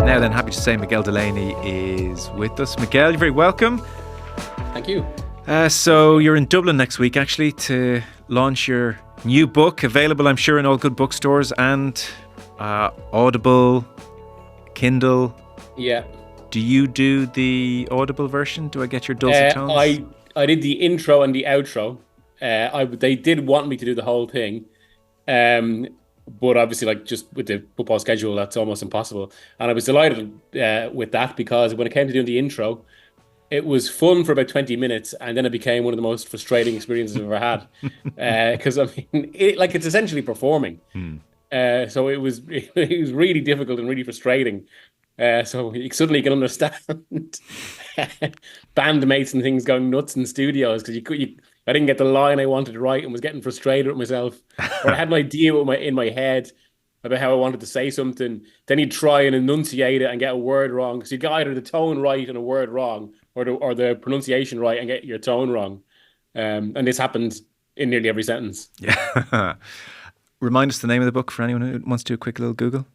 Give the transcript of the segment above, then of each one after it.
Now then, happy to say Miguel Delaney is with us. Miguel, you're very welcome. Thank you. So you're in Dublin next week, actually, to launch your new book, available, I'm sure, in all good bookstores and Audible, Kindle. Yeah. Do you do the Audible version? Do I get your dulcet tones? I did the intro and the outro. They did want me to do the whole thing. But obviously, like, just with the football schedule, that's almost impossible. And I was delighted with that, because when it came to doing the intro, it was fun for about 20 minutes, and then it became one of the most frustrating experiences I've ever had. Because it's essentially performing. So it was really difficult and really frustrating. So you suddenly can understand bandmates and things going nuts in studios, because I didn't get the line I wanted to write and was getting frustrated with myself. Or I had an idea in my head about how I wanted to say something. Then you'd try and enunciate it and get a word wrong, because you'd get either the tone right and a word wrong, or the pronunciation right and get your tone wrong. And this happened in nearly every sentence. Yeah. Remind us the name of the book for anyone who wants to do a quick little Google.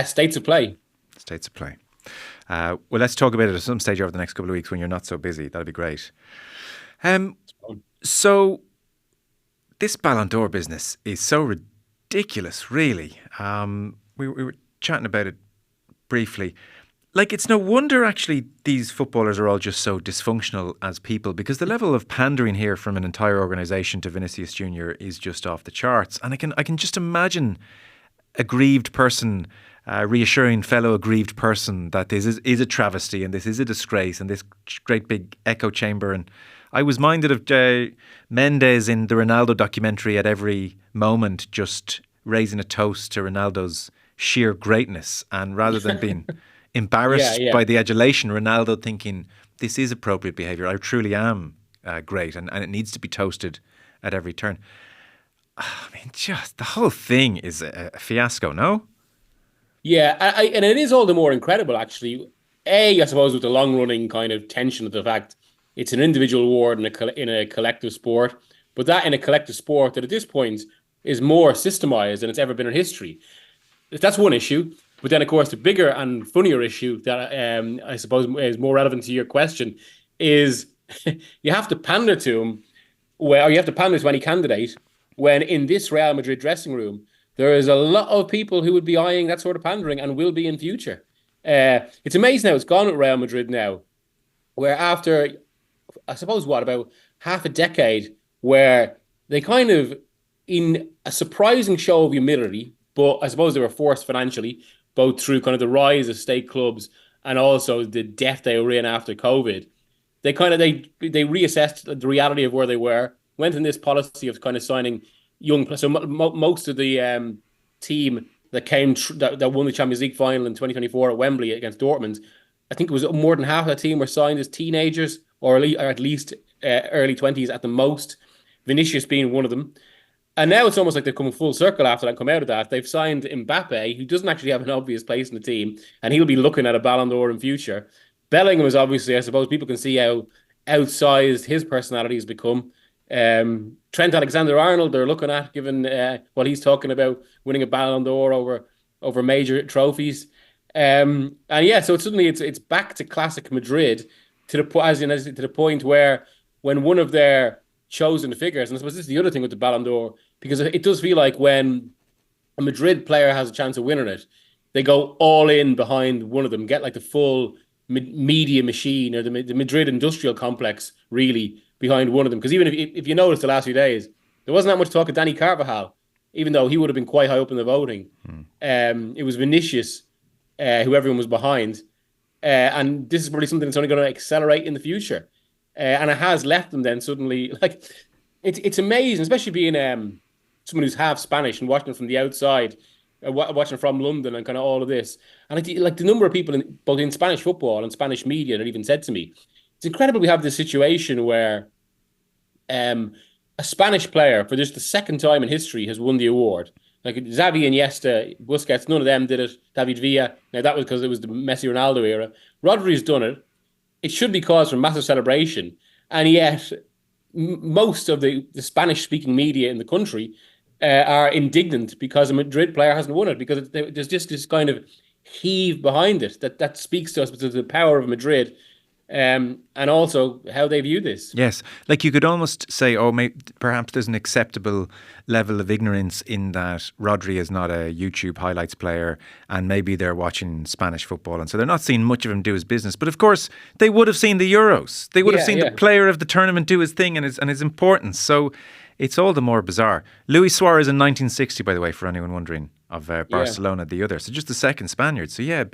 States of Play. States of Play. Well, let's talk about it at some stage over the next couple of weeks when you're not so busy. That'd be great. So this Ballon d'Or business is so ridiculous, really. We were chatting about it briefly. Like, it's no wonder, actually, these footballers are all just so dysfunctional as people, because the level of pandering here from an entire organisation to Vinicius Jr. is just off the charts. And I can just imagine a grieved person reassuring fellow aggrieved person that this is a travesty and this is a disgrace and this great big echo chamber. And I was minded of Mendes in the Ronaldo documentary, at every moment just raising a toast to Ronaldo's sheer greatness, and rather than being embarrassed by the adulation, Ronaldo thinking, this is appropriate behaviour, I truly am great, and it needs to be toasted at every turn. I mean, just the whole thing is a fiasco, no? Yeah, and it is all the more incredible, actually. I suppose, with the long-running kind of tension of the fact it's an individual award in a collective sport, but that in a collective sport that at this point is more systemized than it's ever been in history. That's one issue. But then, of course, the bigger and funnier issue that I suppose is more relevant to your question is you have to pander to him, or you have to pander to any candidate, when in this Real Madrid dressing room, there is a lot of people who would be eyeing that sort of pandering and will be in future. It's amazing how it's gone with Real Madrid now, where after, I suppose, about half a decade, where they kind of, in a surprising show of humility, but I suppose they were forced financially, both through kind of the rise of state clubs and also the death they were in after COVID, they reassessed the reality of where they were, went in this policy of kind of signing young players. So most of the team that won the Champions League final in 2024 at Wembley against Dortmund, I think it was more than half of the team were signed as teenagers, or at least early 20s at the most, Vinicius being one of them. And now it's almost like they've come full circle after that, come out of that. They've signed Mbappe, who doesn't actually have an obvious place in the team, and he'll be looking at a Ballon d'Or in future. Bellingham is obviously, I suppose, people can see how outsized his personality has become. Trent Alexander-Arnold, they're looking at, given what he's talking about, winning a Ballon d'Or over major trophies. So suddenly it's back to classic Madrid, to the point where when one of their chosen figures, and I suppose this is the other thing with the Ballon d'Or, because it does feel like when a Madrid player has a chance of winning it, they go all in behind one of them, get like the full media machine, or the Madrid industrial complex really behind one of them. Because even if you notice the last few days, there wasn't that much talk of Danny Carvajal, even though he would have been quite high up in the voting. It was Vinicius, who everyone was behind. And this is probably something that's only going to accelerate in the future. And it has left them then suddenly, like, it's amazing, especially being someone who's half Spanish and watching from the outside, watching from London and kind of all of this. And like the number of people both in Spanish football and Spanish media that even said to me, it's incredible we have this situation where a Spanish player, for just the second time in history, has won the award. Like Xavi, Iniesta, Busquets, none of them did it. David Villa, now that was because it was the Messi-Ronaldo era. Rodri's done it. It should be cause for massive celebration. And yet, most of the Spanish-speaking media in the country are indignant because a Madrid player hasn't won it, because there's just this kind of heave behind it. That speaks to us to the power of Madrid, and also how they view this. Yes, like you could almost say, oh, perhaps there's an acceptable level of ignorance in that Rodri is not a YouTube highlights player, and maybe they're watching Spanish football, and so they're not seeing much of him do his business. But of course, they would have seen the Euros. They would have seen the player of the tournament do his thing and his importance. So it's all the more bizarre. Luis Suarez in 1960, by the way, for anyone wondering, of Barcelona, the other. So just the second Spaniard. So yeah, a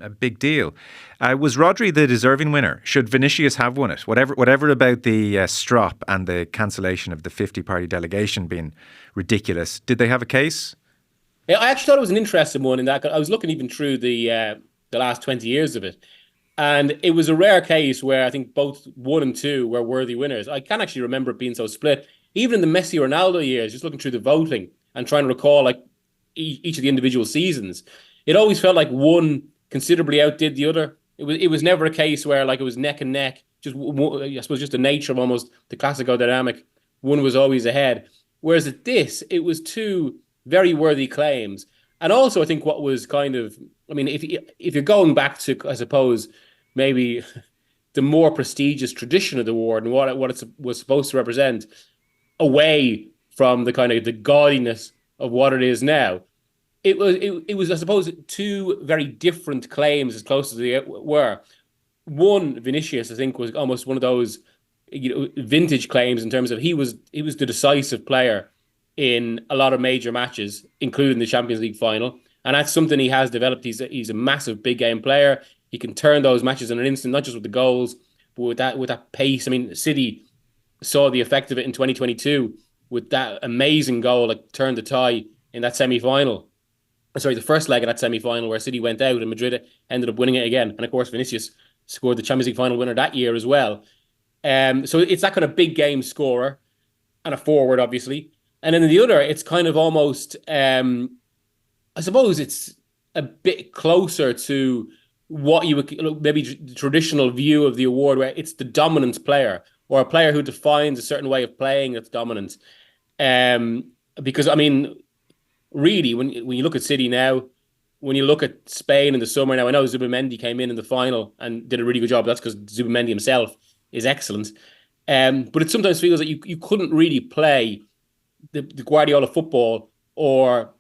big deal. Was Rodri the deserving winner? Should Vinicius have won it? Whatever about the strop and the cancellation of the 50-party delegation being ridiculous. Did they have a case? Yeah, I actually thought it was an interesting one in that I was looking even through the last 20 years of it. And it was a rare case where I think both 1 and 2 were worthy winners. I can't actually remember it being so split. Even in the Messi Ronaldo years, just looking through the voting and trying to recall like each of the individual seasons, it always felt like one considerably outdid the other. It was never a case where like it was neck and neck. Just I suppose just the nature of almost the classical dynamic. One was always ahead. Whereas at this, it was 2 very worthy claims. And also, I think what was kind of, I mean, if you're going back to, I suppose, maybe the more prestigious tradition of the award and what it was supposed to represent, away from the kind of the gaudiness of what it is now, it was I suppose 2 very different claims as close as they were. One, Vinicius, I think, was almost one of those vintage claims in terms of he was the decisive player in a lot of major matches, including the Champions League final, and that's something he has developed. He's a massive big game player. He can turn those matches in an instant, not just with the goals, but with that pace. I mean, City saw the effect of it in 2022 with that amazing goal that turned the tie in that semi-final. Sorry, the first leg of that semi-final where City went out and Madrid ended up winning it again. And of course, Vinicius scored the Champions League final winner that year as well. So it's that kind of big game scorer and a forward, obviously. And then in the other, it's kind of almost, I suppose it's a bit closer to what you would maybe the traditional view of the award, where it's the dominant player or a player who defines a certain way of playing that's dominant. Because, I mean, really, when you look at City now, when you look at Spain in the summer now, I know Zubimendi came in the final and did a really good job. That's because Zubimendi himself is excellent. But it sometimes feels that you couldn't really play the Guardiola football or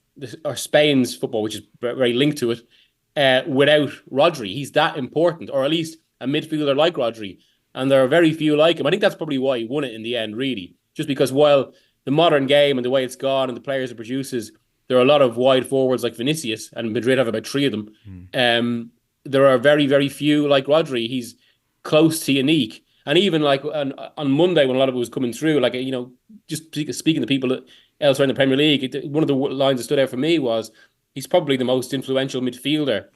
Spain's football, which is very linked to it, without Rodri. He's that important, or at least a midfielder like Rodri. And there are very few like him. I think that's probably why he won it in the end, really. Just because while the modern game and the way it's gone and the players it produces, there are a lot of wide forwards like Vinicius, and Madrid have about 3 of them. There are very, very few like Rodri. He's close to unique. And even like on Monday, when a lot of it was coming through, like, just speaking to people elsewhere in the Premier League, one of the lines that stood out for me was he's probably the most influential midfielder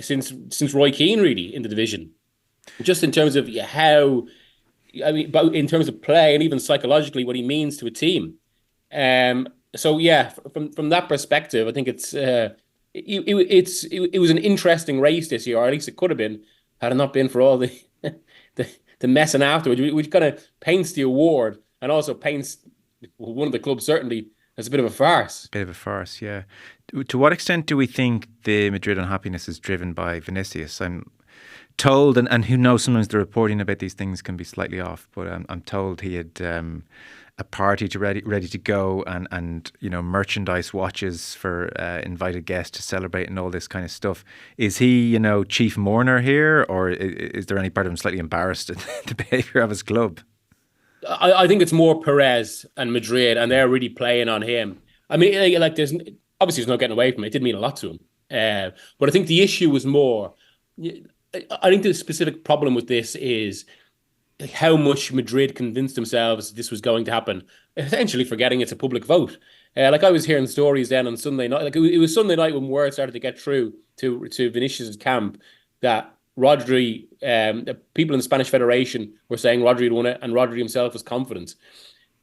since Roy Keane, really, in the division. Just in terms of how, but in terms of play and even psychologically what he means to a team. So yeah, from that perspective, I think it was an interesting race this year, or at least it could have been, had it not been for all the messing afterwards, which kind of paints the award and also paints one of the clubs certainly as a bit of a farce. Bit of a farce, yeah. To what extent do we think the Madrid unhappiness is driven by Vinicius? I'm told, and who knows, sometimes the reporting about these things can be slightly off, but I'm told he had a party ready to go, and merchandise watches for invited guests to celebrate and all this kind of stuff. Is he chief mourner here, or is there any part of him slightly embarrassed at the behaviour of his club? I think it's more Perez and Madrid, and they're really playing on him. I mean, like there's no getting away from it. It did mean a lot to him, but I think the issue was more. I think the specific problem with this is how much Madrid convinced themselves this was going to happen, essentially forgetting it's a public vote. Like I was hearing stories then on Sunday night, like it was Sunday night when word started to get through to Vinicius' camp that Rodri, people in the Spanish Federation were saying Rodri had won it, and Rodri himself was confident.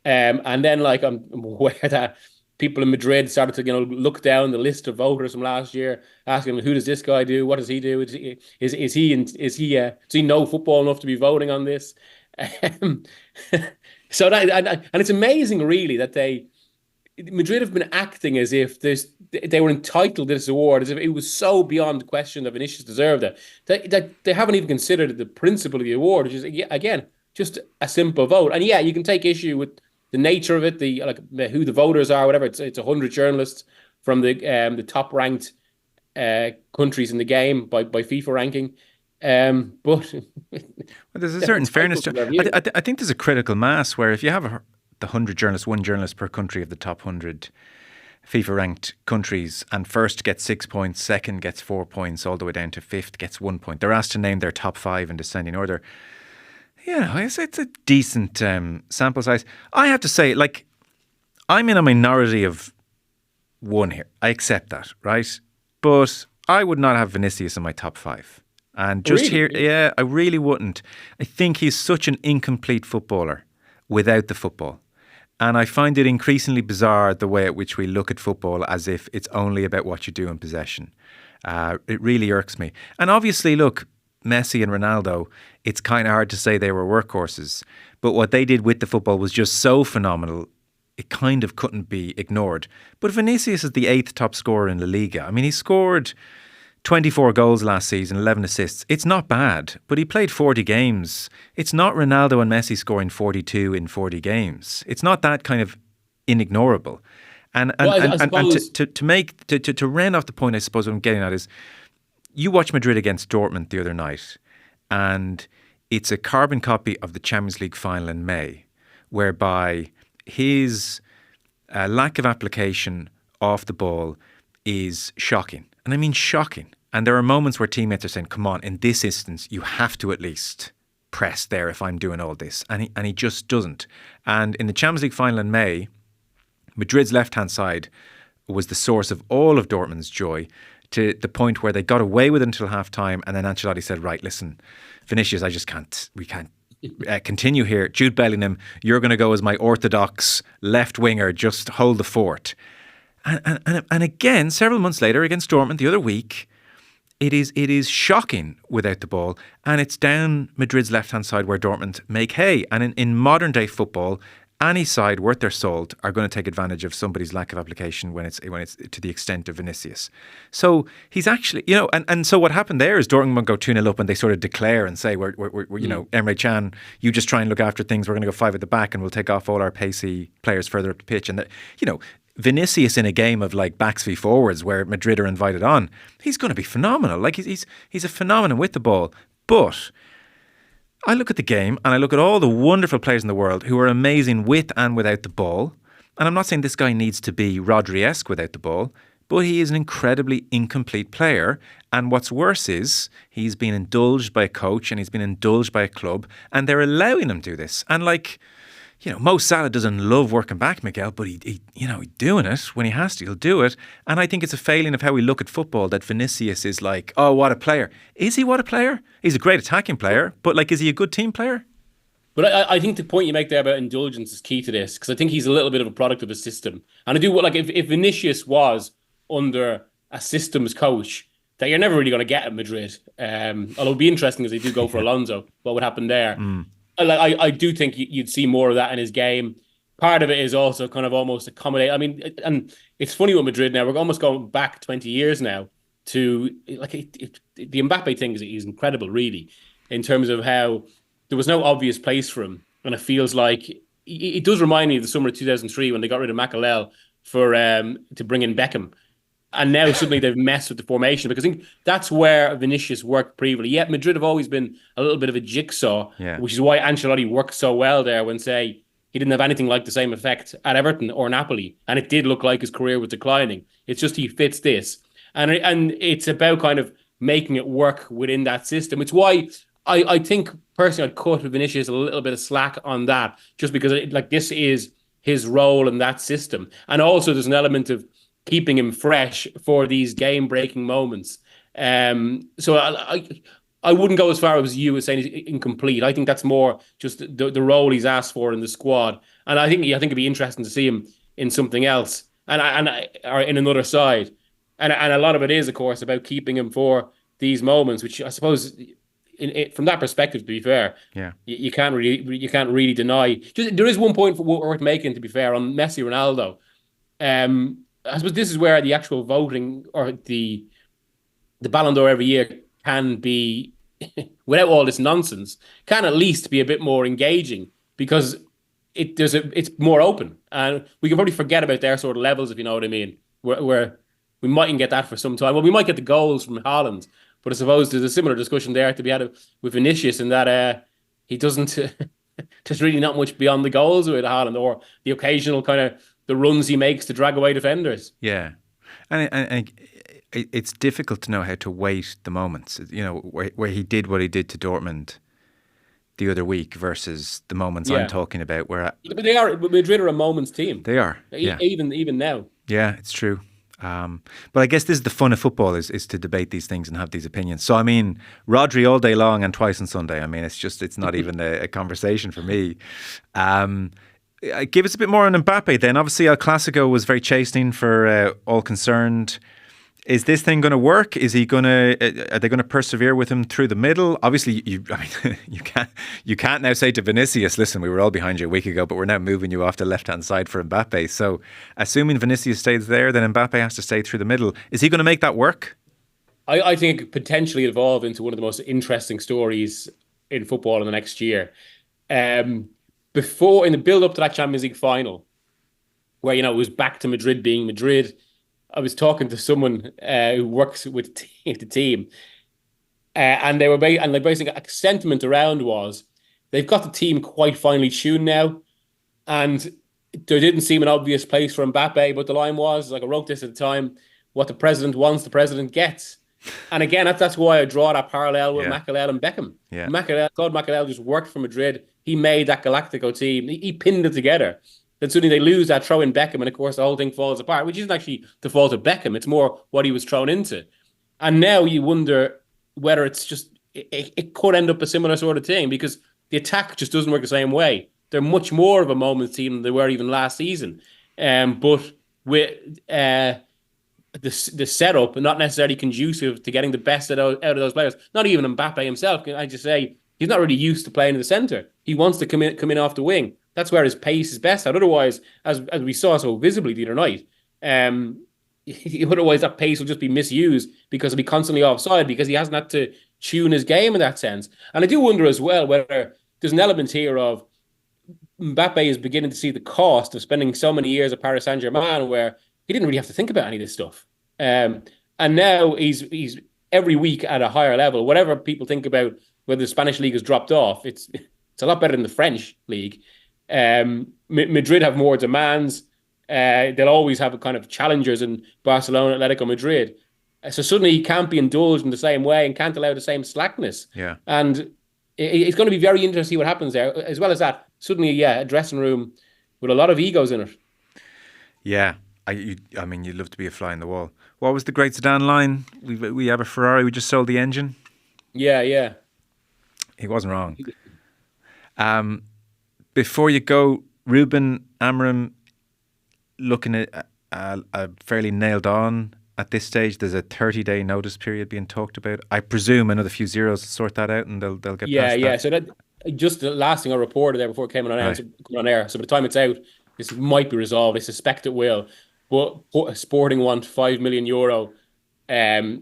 And then like I'm aware that people in Madrid started to look down the list of voters from last year, asking who does this guy do? What does he do? Does he know football enough to be voting on this? So that and it's amazing really that they Madrid have been acting as if they were entitled to this award, as if it was so beyond question that Vinicius deserved it. They haven't even considered the principle of the award, which is, again, just a simple vote. And yeah, you can take issue with the nature of it, who the voters are, whatever. It's 100 journalists from the top ranked countries in the game by FIFA ranking. But well, there's a certain fairness to. I think there's a critical mass where if you have the 100 journalists, one journalist per country of the top 100 FIFA ranked countries, and first gets 6 points, second gets 4 points, all the way down to fifth gets 1 point. They're asked to name their top 5 in descending order. Yeah, it's a decent sample size. I have to say, like, I'm in a minority of one here. I accept that, right? But I would not have Vinicius in my top 5. And just really? here, yeah, I really wouldn't. I think he's such an incomplete footballer without the football. And I find it increasingly bizarre the way at which we look at football as if it's only about what you do in possession. It really irks me. And obviously, look, Messi and Ronaldo, it's kind of hard to say they were workhorses. But what they did with the football was just so phenomenal, it kind of couldn't be ignored. But Vinicius is the 8th top scorer in La Liga. I mean, he scored 24 goals last season, 11 assists. It's not bad, but he played 40 games. It's not Ronaldo and Messi scoring 42 in 40 games. It's not that kind of inignorable. And to round off the point, I suppose what I'm getting at is, you watch Madrid against Dortmund the other night, and it's a carbon copy of the Champions League final in May, whereby his lack of application off the ball is shocking. And I mean shocking. And there are moments where teammates are saying, come on, in this instance, you have to at least press there if I'm doing all this. And he just doesn't. And in the Champions League final in May, Madrid's left-hand side was the source of all of Dortmund's joy, to the point where they got away with it until half-time. And then Ancelotti said, right, listen, Vinicius, we can't continue here. Jude Bellingham, you're going to go as my orthodox left winger, just hold the fort. And again, several months later against Dortmund the other week, it is shocking without the ball, and it's down Madrid's left-hand side where Dortmund make hay. And in modern-day football, any side worth their salt are going to take advantage of somebody's lack of application when it's to the extent of Vinicius. So he's actually, and so what happened there is Dortmund go 2-0 up and they sort of declare and say, we're Emre Can, you just try and look after things. We're going to go 5 at the back and we'll take off all our pacey players further up the pitch. And that, Vinicius in a game of like backs v forwards where Madrid are invited on, he's going to be phenomenal. Like he's a phenomenon with the ball. But I look at the game and I look at all the wonderful players in the world who are amazing with and without the ball. And I'm not saying this guy needs to be Rodri-esque without the ball, but he is an incredibly incomplete player. And what's worse is he's been indulged by a coach and he's been indulged by a club, and they're allowing him to do this. And Mo Salah doesn't love working back, Miguel, but he's doing it when he has to. He'll do it. And I think it's a failing of how we look at football that Vinicius is like, oh, what a player. Is he what a player? He's a great attacking player, but is he a good team player? But I think the point you make there about indulgence is key to this, because I think he's a little bit of a product of the system. And I do, if Vinicius was under a systems coach, that you're never really going to get at Madrid. Although it'd be interesting as they do go for Alonso, what would happen there. I do think you'd see more of that in his game. Part of it is also kind of almost accommodate. I mean, and it's funny with Madrid now, we're almost going back 20 years now to the Mbappe thing is incredible, really, in terms of how there was no obvious place for him. And it feels like it does remind me of the summer of 2003 when they got rid of Makalel to bring in Beckham. And now suddenly they've messed with the formation, because I think that's where Vinicius worked previously. Yet Madrid have always been a little bit of a jigsaw, which is why Ancelotti worked so well there when, say, he didn't have anything like the same effect at Everton or Napoli. And it did look like his career was declining. It's just he fits this. And it's about kind of making it work within that system. It's why I think personally I'd cut Vinicius a little bit of slack on that, just because this is his role in that system. And also there's an element of keeping him fresh for these game-breaking moments. So I wouldn't go as far as you as saying he's incomplete. I think that's more just the role he's asked for in the squad. And I think it'd be interesting to see him in something else or in another side. And a lot of it is, of course, about keeping him for these moments, which I suppose, from that perspective, to be fair, you can't really deny. There is one point worth making, to be fair, on Messi Ronaldo. I suppose this is where the actual voting or the Ballon d'Or every year can be, without all this nonsense, can at least be a bit more engaging because it's more open, and we can probably forget about their sort of levels, if you know what I mean. Where we mightn't get that for some time. Well, we might get the goals from Haaland, but I suppose there's a similar discussion there to be had with Vinicius, in that he doesn't. There's really not much beyond the goals with Haaland, or the occasional kind of the runs he makes to drag away defenders. Yeah, and it's difficult to know how to weight the moments. You know, where he did what he did to Dortmund the other week versus the moments I'm talking about. But they are Madrid are a moments team. They are, yeah. Even now. Yeah, it's true. But I guess this is the fun of football, is to debate these things and have these opinions. So I mean, Rodri all day long and twice on Sunday. I mean, it's not even a conversation for me. Give us a bit more on Mbappe then. Obviously, El Clasico was very chastening for all concerned. Is this thing going to work? Are they going to persevere with him through the middle? Obviously, you can't now say to Vinicius, listen, we were all behind you a week ago, but we're now moving you off the left-hand side for Mbappe. So assuming Vinicius stays there, then Mbappe has to stay through the middle. Is he going to make that work? I think it could potentially evolve into one of the most interesting stories in football in the next year. Before, in the build-up to that Champions League final, where, it was back to Madrid being Madrid, I was talking to someone who works with the team, and they were basically a sentiment around was they've got the team quite finely tuned now, and there didn't seem an obvious place for Mbappe, but the line was, like I wrote this at the time, what the president wants, the president gets. And again, that's why I draw that parallel with Makelele and Beckham. Yeah. Claude Makelele just worked for Madrid. He made that Galactico team. He pinned it together. Then suddenly they lose that throw in Beckham, and of course the whole thing falls apart, which isn't actually the fault of Beckham. It's more what he was thrown into. And now you wonder whether it's just, it could end up a similar sort of thing, because the attack just doesn't work the same way. They're much more of a moments team than they were even last season. But with the setup, not necessarily conducive to getting the best out of those players. Not even Mbappe himself. I just say he's not really used to playing in the centre. He wants to come in off the wing. That's where his pace is best at. Otherwise, as we saw so visibly the other night, otherwise that pace will just be misused because he'll be constantly offside, because he hasn't had to tune his game in that sense. And I do wonder as well whether there's an element here of Mbappe is beginning to see the cost of spending so many years at Paris Saint-Germain, where he didn't really have to think about any of this stuff. And now he's every week at a higher level. Whatever people think about whether the Spanish league has dropped off, it's a lot better than the French league. Madrid have more demands. They'll always have a kind of challengers in Barcelona, Atletico Madrid. So suddenly he can't be indulged in the same way and can't allow the same slackness. Yeah. And it's going to be very interesting to see what happens there. As well as that, suddenly, a dressing room with a lot of egos in it. Yeah. I mean, you'd love to be a fly in the wall. What was the great Zidane line? We have a Ferrari, we just sold the engine. Yeah. He wasn't wrong. Before you go, Ruben Amorim looking at fairly nailed on at this stage. There's a 30-day notice period being talked about. I presume another few zeros to sort that out, and they'll get past that. Yeah. So that just the last thing I reported there before it came on air. So by the time it's out, this might be resolved. I suspect it will. But Sporting want €5 million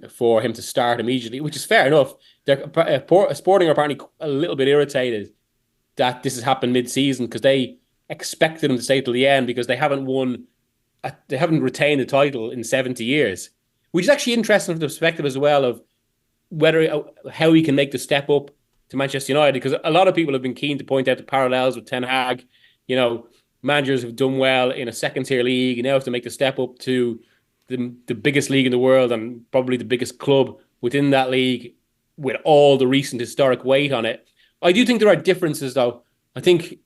for him to start immediately, which is fair enough. Sporting are apparently a little bit irritated that this has happened mid-season, because they expected him to stay till the end, because they haven't retained the title in 70 years, which is actually interesting from the perspective as well of how he can make the step up to Manchester United, because a lot of people have been keen to point out the parallels with Ten Hag. Managers have done well in a second-tier league, and now have to make the step up to the biggest league in the world, and probably the biggest club within that league, with all the recent historic weight on it. I do think there are differences, though. I think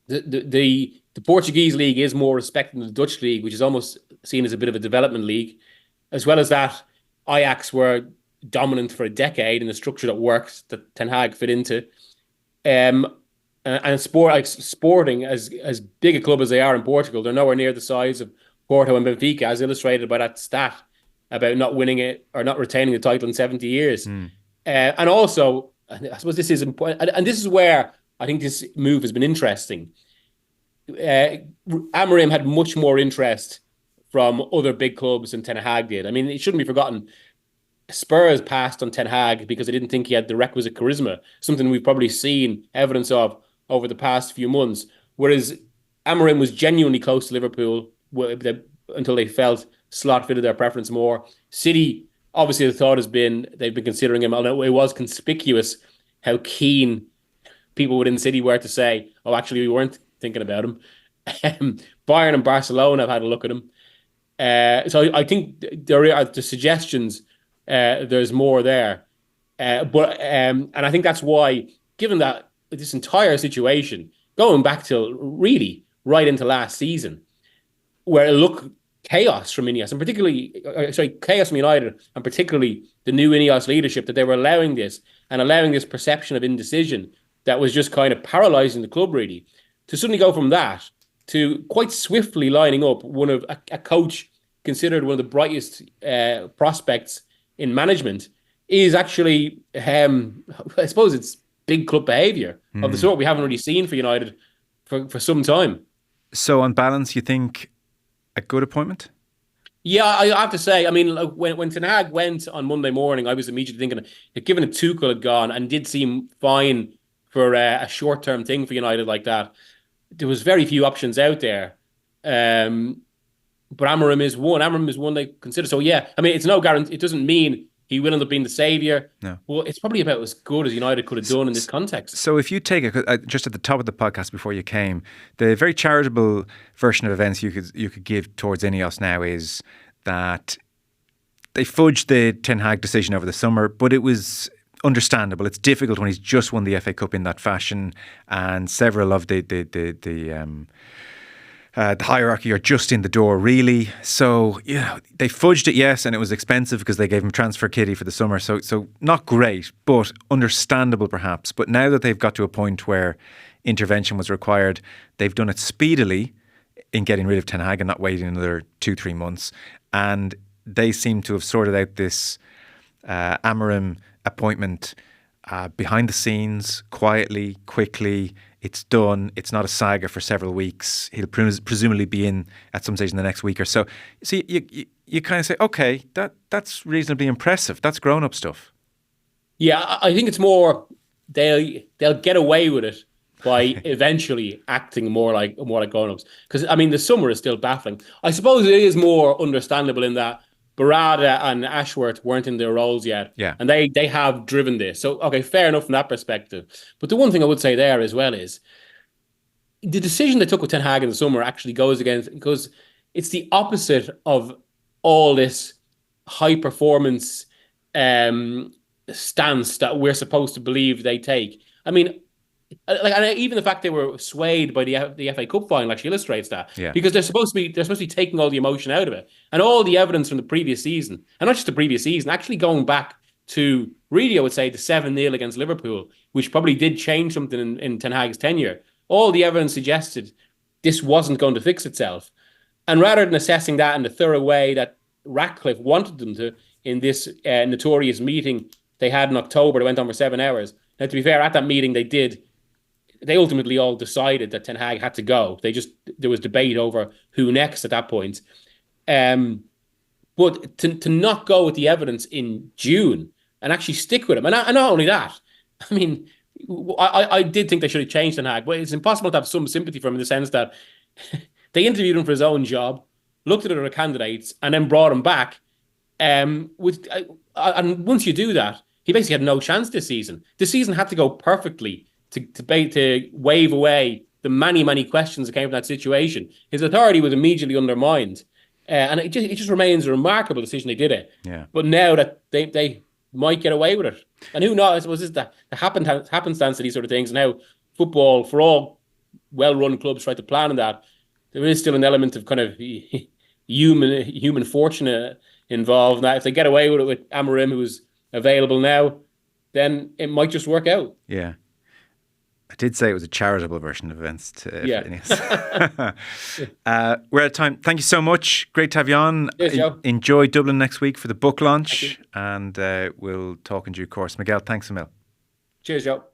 the Portuguese league is more respected than the Dutch league, which is almost seen as a bit of a development league. As well as that, Ajax were dominant for a decade in a structure that works, that Ten Hag fit into. And Sporting, as big a club as they are in Portugal, they're nowhere near the size of Porto and Benfica, as illustrated by that stat about not winning it or not retaining the title in 70 years. And also, I suppose this is important, and this is where I think this move has been interesting. Amorim had much more interest from other big clubs than Ten Hag did. I mean, it shouldn't be forgotten. Spurs passed on Ten Hag because they didn't think he had the requisite charisma, something we've probably seen evidence of over the past few months. Whereas Amorim was genuinely close to Liverpool until they felt Slot fitted their preference more. City, obviously, the thought has been they've been considering him, although it was conspicuous how keen people within City were to say, oh, actually, we weren't thinking about him. Bayern and Barcelona have had a look at him. So I think there are the suggestions. There's more there, and I think that's why, given that this entire situation, going back to really right into last season, where it looked chaos from Ineos, and particularly, chaos from United, and particularly the new Ineos leadership, that they were allowing this perception of indecision that was just kind of paralysing the club, really, to suddenly go from that to quite swiftly lining up a coach considered one of the brightest prospects in management is actually, I suppose it's big club behaviour of the sort we haven't really seen for United for some time. So on balance, you think a good appointment? Yeah, I have to say, I mean, when Ten Hag went on Monday morning, I was immediately thinking that given that Tuchel had gone and did seem fine for a short-term thing for United like that, there was very few options out there. But Amorim is one. Amorim is one they consider. So yeah, I mean, it's no guarantee. It doesn't mean he will end up being the saviour. No. Well, it's probably about as good as United could have done in this context. So if you take it, just at the top of the podcast before you came, the very charitable version of events you could give towards Ineos now is that they fudged the Ten Hag decision over the summer, but it was understandable. It's difficult when he's just won the FA Cup in that fashion, and several of the hierarchy are just in the door, really. So, they fudged it, yes, and it was expensive because they gave him transfer kitty for the summer. So not great, but understandable perhaps. But now that they've got to a point where intervention was required, they've done it speedily in getting rid of Ten Hag and not waiting another 2-3 months. And they seem to have sorted out this Amorim appointment behind the scenes, quietly, quickly. It's done. It's not a saga for several weeks. He'll presumably be in at some stage in the next week or so. See, you kind of say, okay, that's reasonably impressive. That's grown-up stuff. Yeah, I think it's more they'll get away with it by eventually acting more like grown-ups. Because I mean, the summer is still baffling. I suppose it is more understandable in that Barada and Ashworth weren't in their roles yet. Yeah. And they have driven this. So, okay, fair enough from that perspective. But the one thing I would say there as well is the decision they took with Ten Hag in the summer actually goes against, because it's the opposite of all this high performance stance that we're supposed to believe they take. I mean, and even the fact they were swayed by the FA Cup final actually illustrates that. Yeah. Because they're supposed to be taking all the emotion out of it, and all the evidence from the previous season, and not just the previous season, actually going back to really, I would say, the 7-0 against Liverpool, which probably did change something in Ten Hag's tenure. All the evidence suggested this wasn't going to fix itself, and rather than assessing that in the thorough way that Ratcliffe wanted them to in this notorious meeting they had in October that went on for 7 hours. Now, to be fair, at that meeting they ultimately all decided that Ten Hag had to go. There was debate over who next at that point. But to not go with the evidence in June and actually stick with him, and not only that, I mean, I did think they should have changed Ten Hag, but it's impossible to have some sympathy for him in the sense that they interviewed him for his own job, looked at other candidates, and then brought him back. And once you do that, he basically had no chance this season. The season had to go perfectly to wave away the many questions that came from that situation. His authority was immediately undermined. And it just remains a remarkable decision they did it. Yeah. But now that they might get away with it. And who knows, I suppose, is the happenstance of these sort of things. And how football, for all well-run clubs, try to plan on that, there is still an element of kind of human fortune involved. Now, if they get away with it with Amorim, who's available now, then it might just work out. Yeah. I did say it was a charitable version of events. We're out of time. Thank you so much. Great to have you on. Cheers, Joe. Enjoy Dublin next week for the book launch, and we'll talk in due course. Miguel, thanks a mil. Cheers, Joe.